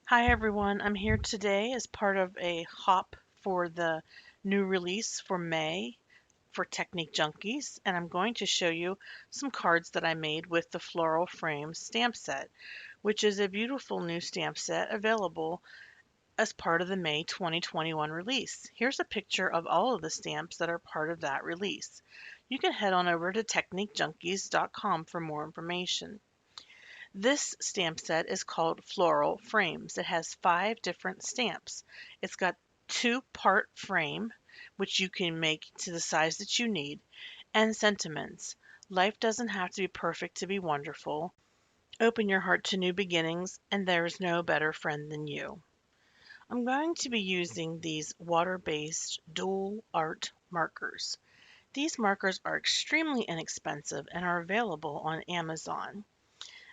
Hi everyone, I'm here today as part of a hop for the new release for May for Technique Junkies, and I'm going to show you some cards that I made with the Floral Frames stamp set, which is a beautiful new stamp set available as part of the May 2021 release. Here's a picture of all of the stamps that are part of that release. You can head on over to techniquejunkies.com for more information. This stamp set is called Floral Frames. It has 5 different stamps. It's got 2-part frame, which you can make to the size that you need, and sentiments. Life doesn't have to be perfect to be wonderful. Open your heart to new beginnings, and there is no better friend than you. I'm going to be using these water-based dual art markers. These markers are extremely inexpensive and are available on Amazon.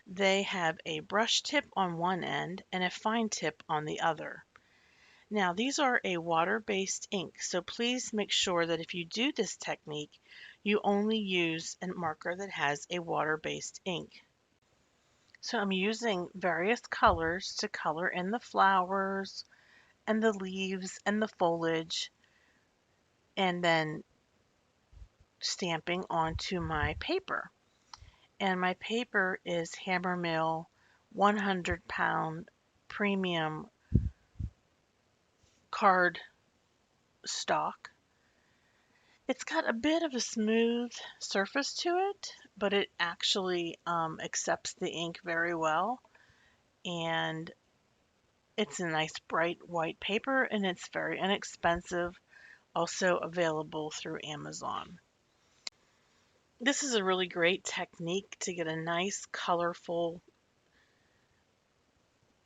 They have a brush tip on one end and a fine tip on the other. Now, these are a water-based ink, so please make sure that if you do this technique, you only use a marker that has a water-based ink. So I'm using various colors to color in the flowers and the leaves and the foliage, and then stamping onto my paper. And my paper is Hammermill 100-pound premium card stock. It's got a bit of a smooth surface to it, but it actually accepts the ink very well. And it's a nice bright white paper and it's very inexpensive, also available through Amazon. This is a really great technique to get a nice, colorful,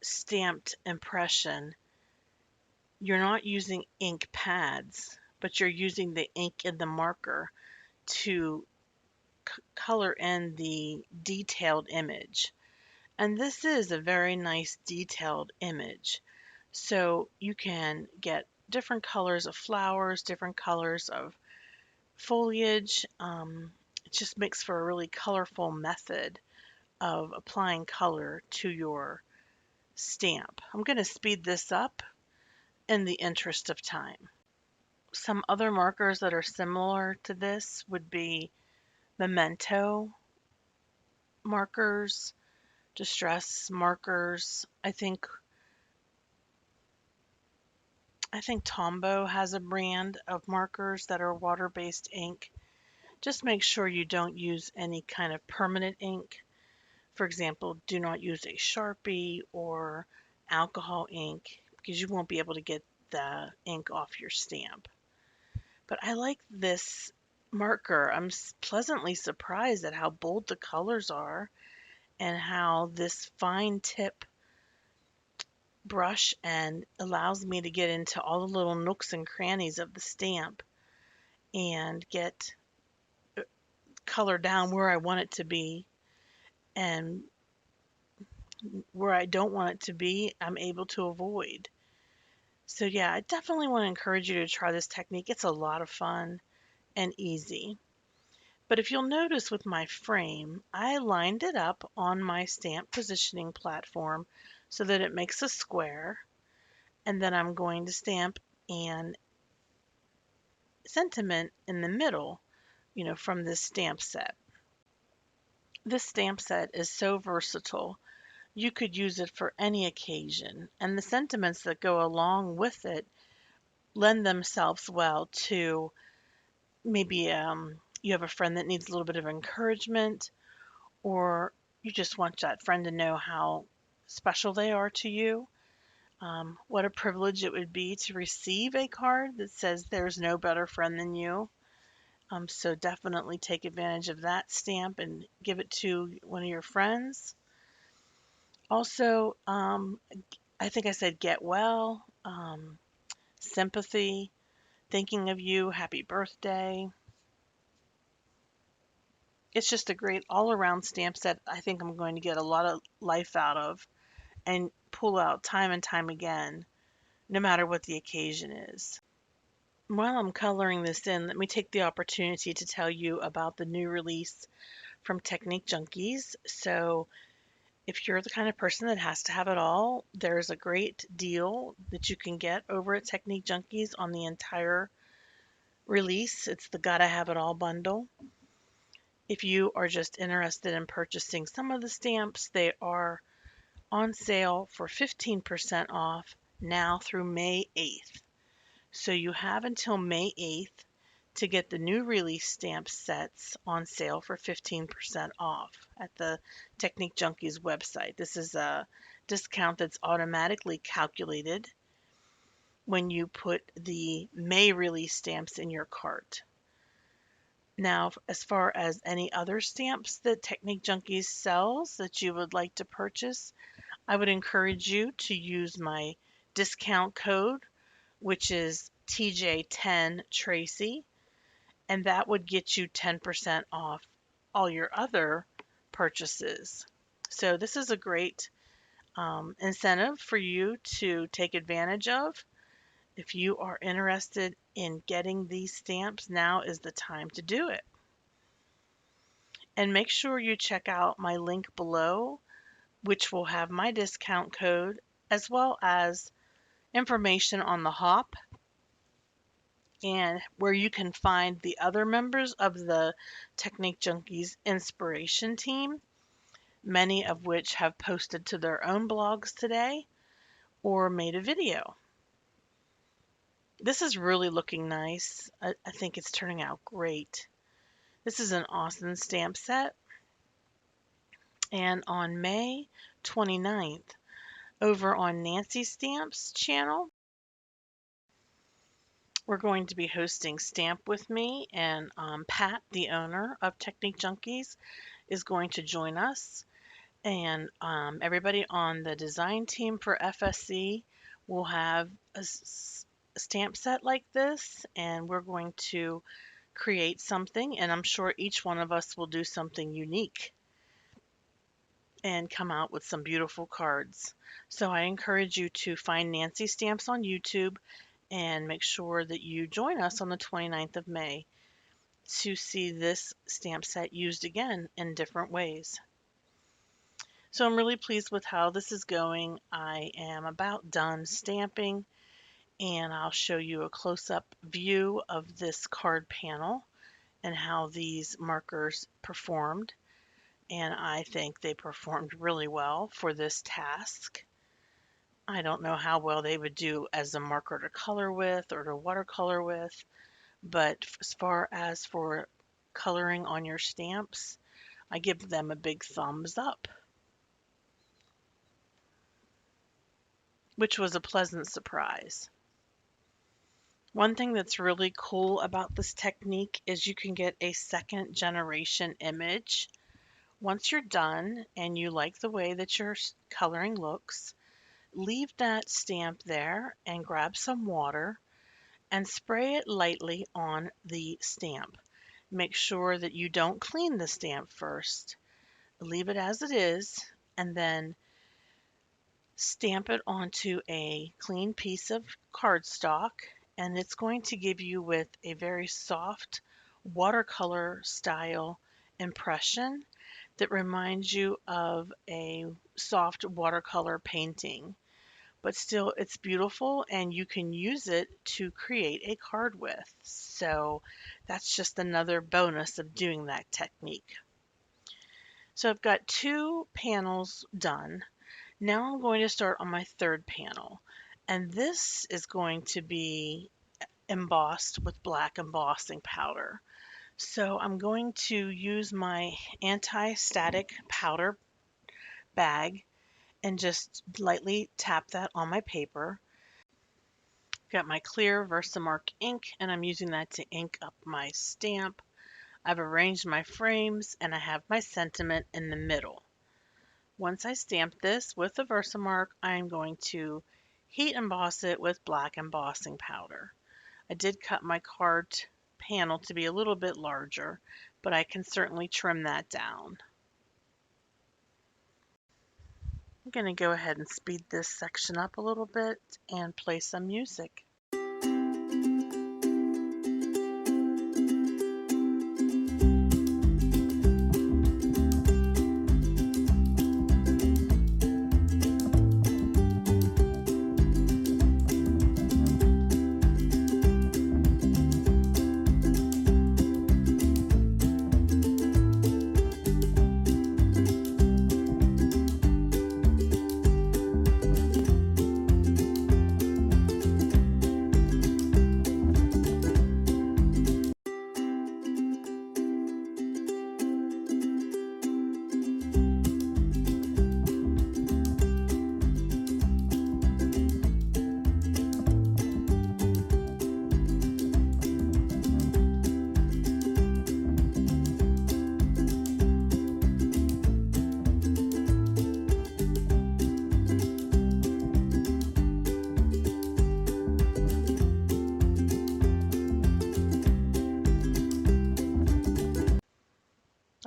stamped impression. You're not using ink pads, but you're using the ink in the marker to color in the detailed image. And this is a very nice detailed image. So you can get different colors of flowers, different colors of foliage. It just makes for a really colorful method of applying color to your stamp. I'm going to speed this up in the interest of time. Some other markers that are similar to this would be memento markers, distress markers. I think Tombow has a brand of markers that are water-based ink. Just make sure you don't use any kind of permanent ink. For example, do not use a Sharpie or alcohol ink because you won't be able to get the ink off your stamp. But I like this marker. I'm pleasantly surprised at how bold the colors are and how this fine tip brush and allows me to get into all the little nooks and crannies of the stamp and get color down where I want it to be, and where I don't want it to be, I'm able to avoid. So yeah, I definitely want to encourage you to try this technique. It's a lot of fun and easy. But if you'll notice with my frame, I lined it up on my stamp positioning platform so that it makes a square, and then I'm going to stamp an sentiment in the middle, from this stamp set. This stamp set is so versatile. You could use it for any occasion, and the sentiments that go along with it lend themselves well to maybe you have a friend that needs a little bit of encouragement, or you just want that friend to know how special they are to you. What a privilege it would be to receive a card that says there's no better friend than you. So definitely take advantage of that stamp and give it to one of your friends. Also, I think I said get well, sympathy, thinking of you, happy birthday. It's just a great all around stamp set I think I'm going to get a lot of life out of and pull out time and time again, no matter what the occasion is. While I'm coloring this in, let me take the opportunity to tell you about the new release from Technique Junkies. So If you're the kind of person that has to have it all, there's a great deal that you can get over at Technique Junkies on the entire release. It's the Gotta Have It All bundle. If you are just interested in purchasing some of the stamps, they are on sale for 15% off now through May 8th. So you have until May 8th to get the new release stamp sets on sale for 15% off at the Technique Junkies website. This is a discount that's automatically calculated when you put the May release stamps in your cart. Now, as far as any other stamps that Technique Junkies sells that you would like to purchase, I would encourage you to use my discount code, which is TJ10 Tracy, and that would get you 10% off all your other purchases. So this is a great incentive for you to take advantage of. If you are interested in getting these stamps, now is the time to do it. And make sure you check out my link below, which will have my discount code as well as information on the hop and where you can find the other members of the Technique Junkies inspiration team, many of which have posted to their own blogs today or made a video. This is really looking nice. I think it's turning out great. This is an awesome stamp set. And on May 29th, over on Nancy Stamp's channel, we're going to be hosting Stamp with me, and Pat, the owner of Technique Junkies, is going to join us. And everybody on the design team for FSC will have a stamp set like this, and we're going to create something, and I'm sure each one of us will do something unique and come out with some beautiful cards. So I encourage you to find Nancy Stamps on YouTube and make sure that you join us on the 29th of May to see this stamp set used again in different ways. So I'm really pleased with how this is going. I am about done stamping, and I'll show you a close-up view of this card panel and how these markers performed. And I think they performed really well for this task. I don't know how well they would do as a marker to color with or to watercolor with, but as far as for coloring on your stamps, I give them a big thumbs up, which was a pleasant surprise. One thing that's really cool about this technique is you can get a second generation image. Once you're done and you like the way that your coloring looks, leave that stamp there and grab some water and spray it lightly on the stamp. Make sure that you don't clean the stamp first. Leave it as it is and then stamp it onto a clean piece of cardstock, and it's going to give you with a very soft watercolor style impression that reminds you of a soft watercolor painting. But still, it's beautiful and you can use it to create a card with. So that's just another bonus of doing that technique. So I've got 2 panels done. Now I'm going to start on my 3rd panel. And this is going to be embossed with black embossing powder. So I'm going to use my anti-static powder bag and just lightly tap that on my paper. Got my clear Versamark ink, and I'm using that to ink up my stamp. I've arranged my frames and I have my sentiment in the middle. Once I stamp this with the Versamark, I'm going to heat emboss it with black embossing powder. I did cut my card panel to be a little bit larger, but I can certainly trim that down. I'm going to go ahead and speed this section up a little bit and play some music.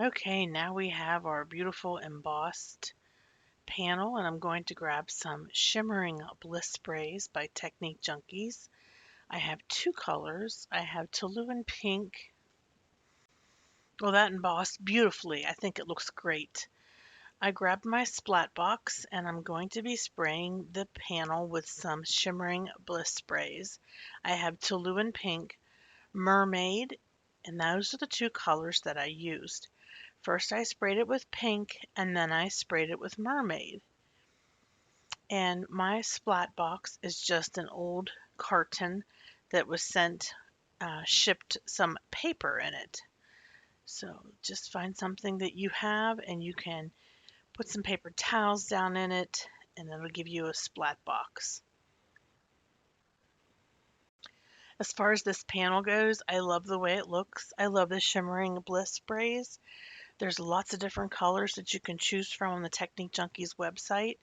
Okay, now we have our beautiful embossed panel, and I'm going to grab some Shimmering Bliss Sprays by Technique Junkies. I have two colors. I have Toluene Pink. Well, that embossed beautifully. I think it looks great. I grabbed my splat box and I'm going to be spraying the panel with some Shimmering Bliss sprays. I have Toluene Pink, Mermaid, and those are the two colors that I used. First I sprayed it with pink and then I sprayed it with Mermaid. And my splat box is just an old carton that was shipped some paper in it. So just find something that you have and you can put some paper towels down in it and it'll give you a splat box. As far as this panel goes, I love the way it looks. I love the Shimmering Bliss sprays. There's lots of different colors that you can choose from on the Technique Junkies website.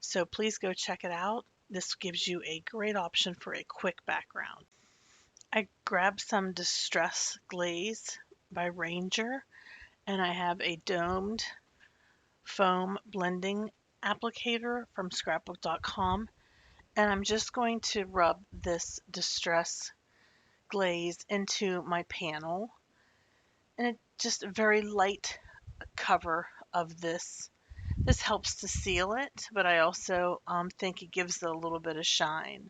So please go check it out. This gives you a great option for a quick background. I grabbed some Distress Glaze by Ranger, and I have a domed foam blending applicator from scrapbook.com, and I'm just going to rub this Distress Glaze into my panel, and it's just a very light cover of this. This helps to seal it, but I also think it gives it a little bit of shine.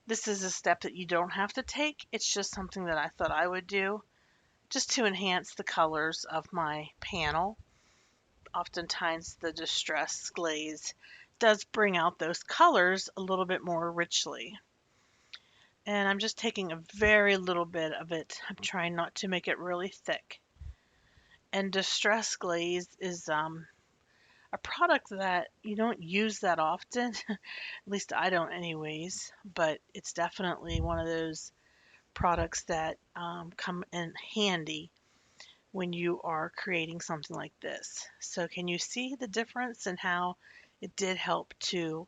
This is a step that you don't have to take. It's just something that I thought I would do just to enhance the colors of my panel. Oftentimes the Distress Glaze does bring out those colors a little bit more richly. And I'm just taking a very little bit of it. I'm trying not to make it really thick. And Distress Glaze is a product that you don't use that often. At least I don't anyways, but it's definitely one of those products that come in handy when you are creating something like this. So can you see the difference in how it did help to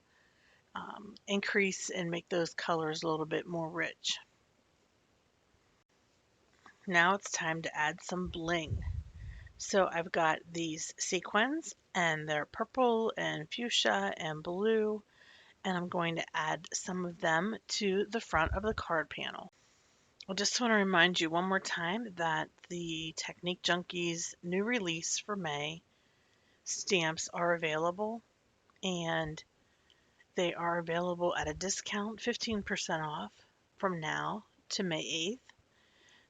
increase and make those colors a little bit more rich? Now it's time to add some bling. So I've got these sequins and they're purple and fuchsia and blue, and I'm going to add some of them to the front of the card panel. I just want to remind you one more time that the Technique Junkies new release for May stamps are available, and they are available at a discount, 15% off from now to May 8th.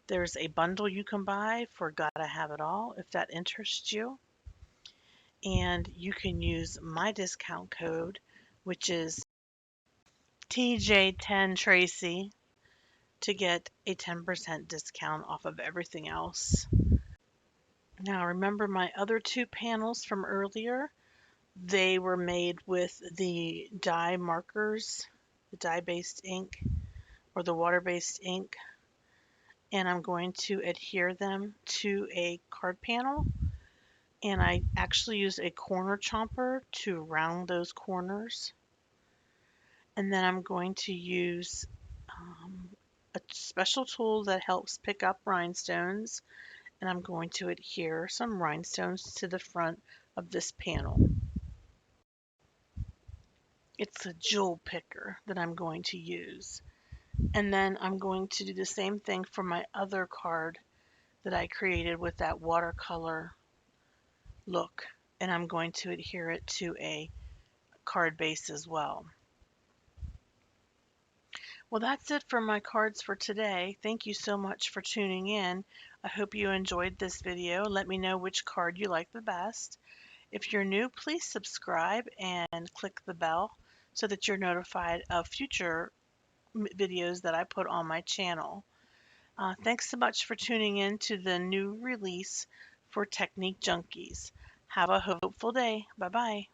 There's a bundle you can buy for Gotta Have It All if that interests you. And you can use my discount code, which is TJ10Tracy, to get a 10% discount off of everything else. Now remember my other two panels from earlier, they were made with the dye markers, the dye-based ink or the water-based ink, and I'm going to adhere them to a card panel, and I actually use a corner chomper to round those corners, and then I'm going to use a special tool that helps pick up rhinestones, and I'm going to adhere some rhinestones to the front of this panel. It's a jewel picker that I'm going to use. And then I'm going to do the same thing for my other card that I created with that watercolor look. And I'm going to adhere it to a card base as well. Well, that's it for my cards for today. Thank you so much for tuning in. I hope you enjoyed this video. Let me know which card you like the best. If you're new, please subscribe and click the bell so that you're notified of future videos that I put on my channel. Thanks so much for tuning in to the new release for Technique Junkies. Have a hopeful day. Bye-bye.